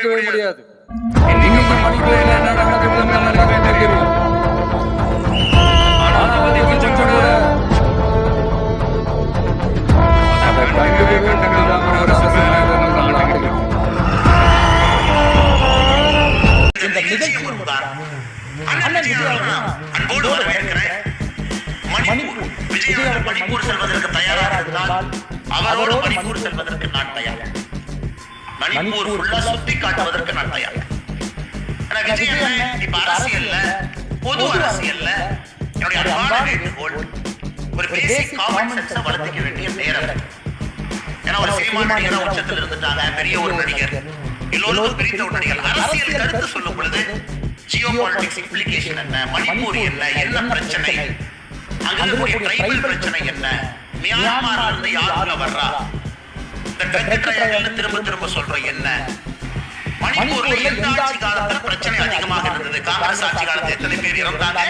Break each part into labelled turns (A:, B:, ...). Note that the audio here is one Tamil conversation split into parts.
A: முடியாது. இன்னைக்கு மணிப்பூர்ல என்ன நடக்குதுன்னு எல்லாருக்குமே தெரியும். ஆனா வந்து கொஞ்சம் கூட அதை கண்டுக்கவே கண்டுக்காம ஒரு அரசு நாயகர்கள் நம்மளை ஆண்டுகிறோம்.
B: இந்த நிகழ்ச்சி அன்போடு வரவேற்கிறேன். மணிப்பூர் விஜய் அவர்கள் மணிப்பூர் செல்வதற்கு தயாராக இருந்தால் அவரோடு மணிப்பூர் செல்வதற்கு நான் தயார். மணிப்பூர் ஃபுல்லா சுத்தி காட்டுவதற்கு நான் தயார். விஜய் அண்ணன் இப்ப அரசியல்ல, பொது அரசியல்ல என்னுடைய அன்பான வேண்டுகோள், ஒரு பேசிக் காமன் சென்ஸை வளர்த்துக்க வேண்டிய நேரம். ஏன்னா ஒரு சினிமா நடிகர் உச்சத்தில் இருந்துட்டாங்க, பெரிய ஒரு நடிகர், எல்லோருக்கும் பிரித்த ஒரு நடிகர். அரசியல் கருத்து சொல்லும் பொழுது ஜியோ பாலிடிக்ஸ் இம்ப்ளிகேஷன் என்ன, மணிப்பூர் என்ன பிரச்சனை, அங்க இருக்கக்கூடிய ட்ரைபல் பிரச்சனை என்ன, மியான்மர்ல இருந்து யாருல வர்றா, இந்த ட்ரக் ட்ரையல்ல திரும்ப திரும்ப சொல்றோம் என்ன, மணிப்பூர்ல எந்த ஆட்சி காலத்துல பிரச்சனை அதிகமாக இருந்தது, காங்கிரஸ் ஆட்சி காலத்துல எத்தனை பேர் இறந்தாங்க,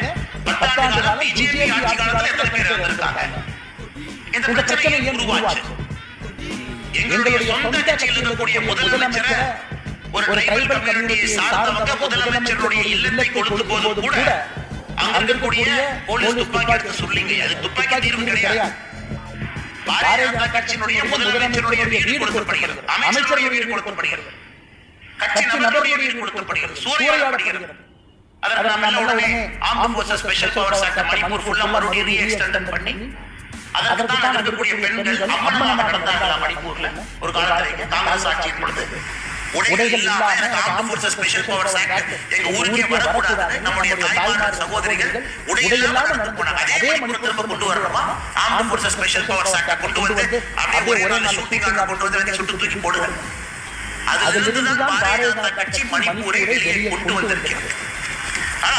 B: 10 ஆண்டு காலம் பிஜேபி ஆட்சி காலத்துல எத்தனை பேர் இறந்திருக்காங்க, இந்த பிரச்சனை ஏன் உருவாச்சு, எங்களுடைய சொந்த கட்சியில் இருக்கக்கூடிய முதலமைச்சரை ஒரு ட்ரைபல் கம்யூனிட்டியை சார்ந்தவங்க முதலமைச்சருடைய இல்லத்தை கொடுத்த போது கூட அங்க இருக்கக்கூடிய போலீஸ் துப்பாக்கி எடுத்து சொல்லிங்க, அது துப்பாக்கி தீர்வு கிடையாது. பாரதிய ஜனதா கட்சியினுடைய முதலமைச்சருடைய வீடு கொடுக்கப்படுகிறது, அமைச்சருடைய வீடு கொடுக்கப்படுகிறது, கட்சி நபருடைய வீடு கொடுக்கப்படுகிறது, சூறையாடப்படுகிறது. அதற்கு நம்ம உடனே armed forces special powers act Manipur ஃபுல்லா மறுபடியும் ரீஎக்ஸ்டெண்ட் பண்ணி அதற்கு தான் அங்க இருக்கக்கூடிய பெண்கள் அம்மனமாக நடந்தாங்களா மணிப்பூர்ல ஒரு காலத்துல காங்கிரஸ் ஆட்சியின் பொழுது. உடைகள் இல்லாம armed forces special powers act எங்க ஊருக்கே வரக்கூடாது, நம்முடைய தாய்மார் சகோதரிகள் உடைகள் இல்லாம நடந்து போனாங்க. அதே மணிப்பூர் திரும்ப கொண்டு வரணுமா, armed forces special powers act கொண்டு வந்து அப்படியே ஒரே நாள் ஷூட்டிங்காக கொண்டு வந்து சுட்டு தூக்கி போடுவாங்க. அதிலிருந்து தான் பாரதிய ஜனதா கட்சி மணிப்பூரை வெளியே கொண்டு வந்திருக்கிறது.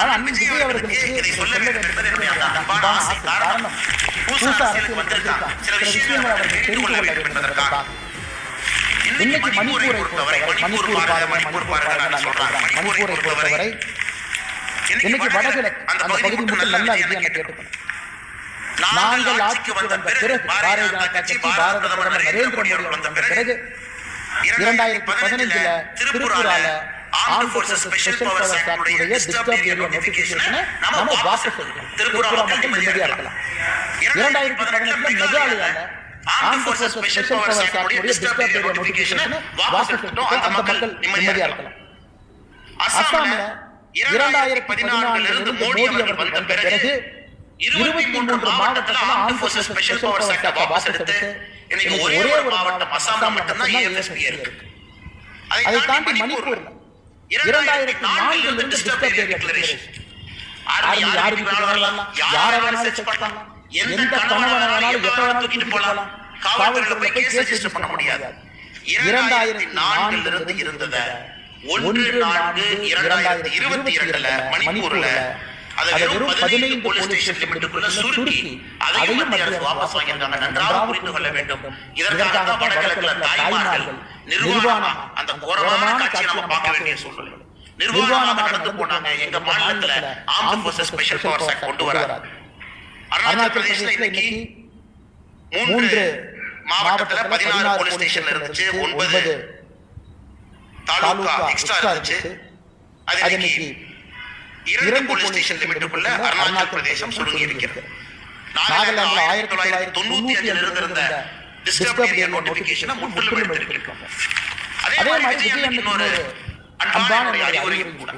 B: ஆனால் விஜய் அவர்களுக்கு இதை சொல்ல வேண்டும் என்பது என்னுடைய அன்பான ஆசை. காரணம் புதுசா அரசியலுக்கு வந்திருக்காங்க, சில விஷயங்களை அவர்கள் தெரிந்து கொள்ள வேண்டும் என்பதற்காக. இன்னைக்கு மணிப்பூரை பொறுத்தவரை மணிப்பூர் பாருங்க சொல்றாங்க. மணிப்பூரை பொறுத்தவரை இன்னைக்கு வடகிழக்கு அந்த பகுதி மட்டும் நல்லா கேட்டுக்கணும். நாங்கள் ஆட்சிக்கு வந்த பிறகு பாரதிய ஜனதா கட்சி பாரத பிரதமர் நரேந்திர மோடி வந்த பிறகு 2015 திருப்பூரால armed forces special powers act உடைய டிஸ்டர்ப் ஏரியா நோட்டிஃபிகேஷனை நாம வாபஸ் எடுக்கிறோம். திருப்பூரால மட்டும் நிம்மதியா இருக்கலாம். 2018 மெகாலயால armed forces special powers act உடைய டிஸ்டர்ப் ஏரியா நோட்டிஃபிகேஷனை வாபஸ் எடுத்துட்டோம். அந்த மக்கள் நிம்மதியா இருக்கலாம். அசாம்ல 2014 இருந்து மோடி அவர்கள் வந்த பிறகு 23 மாவட்டத்துல armed forces special powers act வாபஸ் எடுத்து இன்னைக்கு ஒரே ஒரு மாவட்டம் அசாம்ல மட்டும்தான் ஏஎஸ்பி இருக்கு. அதை தாண்டி மணிப்பூர்ல 2004 இருந்து டிஸ்டர்ப் ஏரியா டிக்ளரேஷன் யாருக்கு வேணாலும் யாரை வேணாலும் செக் பண்ணலாம், எந்த கணவனை வேணாலும் எப்ப வேணாலும் தூக்கிட்டு போகலாம், காவல்துறையில போய் கேஸ் ரெஜிஸ்டர் பண்ண முடியாது. 2004 இருந்து இருந்தத 1/4/2022 மணிப்பூர்ல அதை வெறும் 15 போலீஸ் ஸ்டேஷன் லிமிட்டுக்குள்ள சுருக்கி அதையும் மத்திய அரசு வாபஸ் வாங்கியிருக்காங்க. நன்றாக புரிந்து கொள்ள வேண்டும். இதற்காக தான் வடகிழக்குல தாய்மார்கள் நிர்வாணம் அந்த கொரோனா காட்சியை நம்ம பார்க்க வேண்டிய சூழ்நிலை. நிர்வாணமாக நடந்து போனாங்க. எங்க மாநிலத்துல armed forces special powers act கொண்டு வராது. அருணாச்சல பிரதேசத்துல இன்னைக்கு 3 மாவட்டத்துல 16 போலீஸ் ஸ்டேஷன் இருந்துச்சு, 9 தாலுகா எக்ஸ்ட்ரா இருந்துச்சு. அது இன்னைக்கு 2 போலீஸ் ஸ்டேஷன் லிமிட்டுக்குள்ள அருணாச்சல பிரதேசம் சுருங்கி இருக்கிறது. நாகாலாந்துல 1995 இருந்த டிஸ்டர்ப் ஏரியா நோட்டிஃபிகேஷனை முற்றிலும் எடுத்திருக்காங்க. அதே மாதிரி விஜய் அண்ணனுக்கு இன்னொரு அன்பான அறிவுரையும் கூட.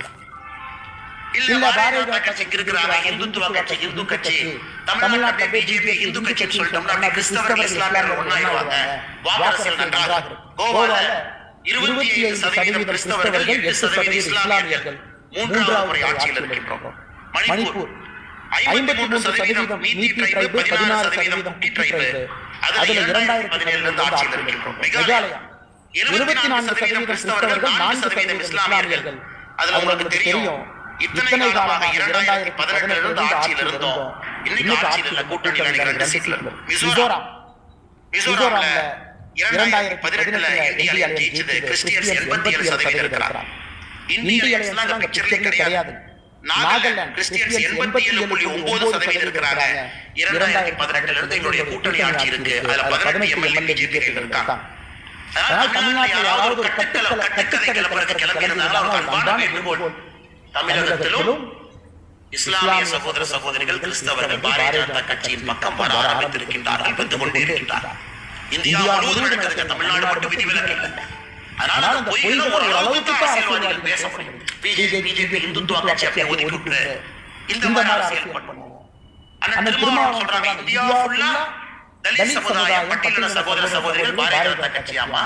B: இல்ல பாரதிய ஜனதா கட்சி இருக்கிறாங்க, இந்துத்துவ கட்சி, இந்து கட்சி, தமிழ்நாட்டுல பிஜேபி இந்து கட்சின்னு சொல்லிட்டோம்னா கிறிஸ்தவர்கள் இஸ்லாமியர்கள் ஒன்னாயிருவாங்க, வாக்கரசியல் நன்றாக இருக்கும். கோவால 25% கிறிஸ்தவர்கள், 8% இஸ்லாமியர்கள் 3வது முறை ஆட்சியில் இருக்கின்றோம். மணிப்பூர் 53% மீதி ட்ரைபு, 16% குட்டி ட்ரைபு. அதுல 2017 இருந்து ஆட்சியில் இருக்கின்றோம். மெகாலயா 24% கிறிஸ்தவர்கள், 4% இஸ்லாமியர்கள். அதுல உங்களுக்கு தெரியும் இத்தனை காலமாக 2018 இருந்து ஆட்சியில் இருந்தோம். இன்னைக்கு ஆட்சியில் இல்ல, கூட்டணி நினைக்கிற 2 சீட்ல இருக்கு. மிசோரம்ல 2018 இந்தியா ஜெயிச்சது கிறிஸ்டியன்ஸ் 87% இருக்கிறாங்க. இந்தியன்ஸ் எல்லாம் பிக்சர்ல கிடையாது. நாகாலாந்து கிறிஸ்டியன்ஸ் 87.9% இருக்கிறாங்க. 2018 இருந்து எங்களுடைய கூட்டணி ஆட்சி இருக்கு. அதுல 18 எம்எல்ஏ பிஜேபி இருக்காங்க. தமிழ்நாட்டில் யாராவது ஒரு கட்டுக்கதை பிறகு கிளம்பி இருந்தாலும் அவர் அன்பான வேண்டுகோள், தமிழகத்திலும் இஸ்லாமிய சகோதர சகோதரிகள் கிறிஸ்தவர்கள் பாரதிய ஜனதா கட்சியின் பக்கம் வர ஆரம்பித்திருக்கின்றார்கள், வந்து கொண்டே இருக்கின்றார்கள். இந்தியா முழுவதும் நடக்கிறது, தமிழ்நாடு மட்டும் விதிவிலக்கு இல்லை. அதனால அந்த பொய்களை ஒரு அளவுக்கு அரசியல்வாதிகள் பேச முடியும். பிஜேபி இந்துத்துவ கட்சி அப்படியே ஒதுக்கிட்டு இந்த மாதிரி அரசியல் பண்ணுவோம். ஆனா திருமாவளவன் சொல்றாங்க, இந்தியா ஃபுல்லா தலித் சமுதாயம் பட்டியலின சகோதர சகோதரிகள் பாரதிய ஜனதா கட்சியாமா,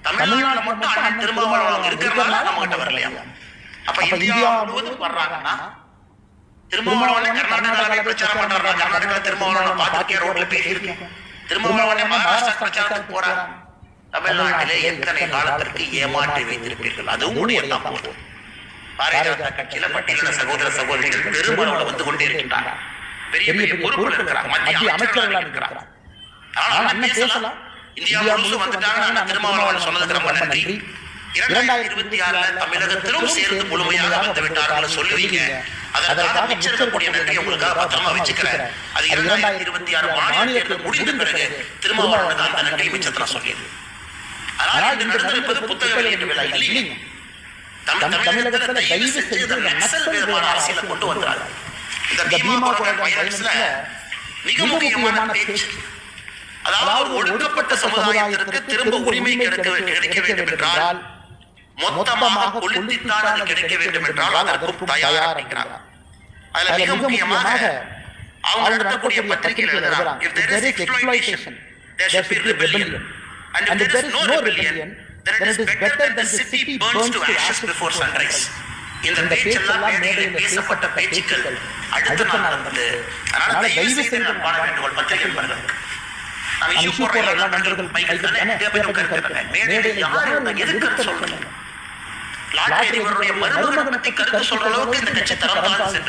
B: தமிழ்நாட்டுல மட்டும் அண்ணன் திருமாவளவன் இருக்கிறதுனால நம்ம கிட்ட வரலையா? அப்ப இந்தியா முழுவதும் வர்றாங்கன்னா திருமாவளவன் கர்நாடகாவில பிரச்சாரம் பண்றாங்க. கர்நாடகாவில திருமாவளவன் பார்த்துக்கே ரோட்ல பேசியிருக்கேன். திருமாவளவன் மகாராஷ்டிரா பிரச்சாரத்துக்கு போறாங்க. தமிழ்நாட்டிலே எத்தனை காலத்திற்கு ஏமாற்றி வைத்திருப்பீர்கள்? அதுவும் உடையதான் போகுது. பாரதிய ஜனதா கட்சியில பட்டியலின சகோதர சகோதரிகள் பெருமளவுல வந்து கொண்டே இருக்கின்றாங்க. பெரிய பெரிய பொறுப்புகள் இருக்கிறாங்க, மத்திய அமைச்சர்களாக இருக்கிறாங்க. ஆனால் அண்ணன் பேசலாம். இந்தியா முழுசும் வந்துட்டாங்க. திருமாவளவன் சொன்னதுக்கு ரொம்ப நன்றி. 2026 தமிழகத்திலும் சேர்ந்து முழுமையாக வந்து விட்டார்கள் சொல்லுவீங்க. அதற்காக மிச்சிருக்கக்கூடிய நன்றியை உங்களுக்காக பத்திரமா வச்சுக்கிறேன். அது 2026 மாநில தேர்தல் முடிந்த பிறகு திருமாவளவனுக்கு அந்த நன்றி மிச்சத்தை சொல்லியது. ஆனால் இன்று நடந்திருப்பது புத்தக வெளியீட்டு விழா இல்லைங்க. தமிழகத்துல தயவு செஞ்சு இந்த நக்சல் விதமான அரசியலை கொண்டு வந்தாங்க. இந்த பீமா வைரஸ்ல மிக முக்கியமான பேச்சு, அதாவது ஒடுக்கப்பட்ட சமுதாயத்திற்கு திரும்ப உரிமை கிடைக்க வேண்டும் என்றால், மொத்தமாக கொளுத்தித்தான் அது கிடைக்க வேண்டும் என்றால் அதற்கும் தயார் அப்படிங்கிறார். அதுல மிக முக்கியமாக அவங்க நடத்தக்கூடிய பத்திரிகையில் எழுதுறாங்க, if there is exploitation, there should be rebellion. And if there is no rebellion, then it is better that the city burns to ashes before sunrise. இந்த பேச்செல்லாம் மேடையில் பேசப்பட்ட பேச்சுக்கள் அடுத்த நாள் நடந்தது. அதனால தயவு செய்து நான் பாட வேண்டுகோள் பத்திரிகை நண்பர்களுக்கு. நான் இஷ்யூ போடுற எல்லா நண்பர்கள் மேடையில் யாரும் எதுக்கு சொல்றேன், லாட்டரி இவருடைய மருமகனை பத்தி கருத்து சொல்ற அளவுக்கு இந்த கட்சி தரம் சென்று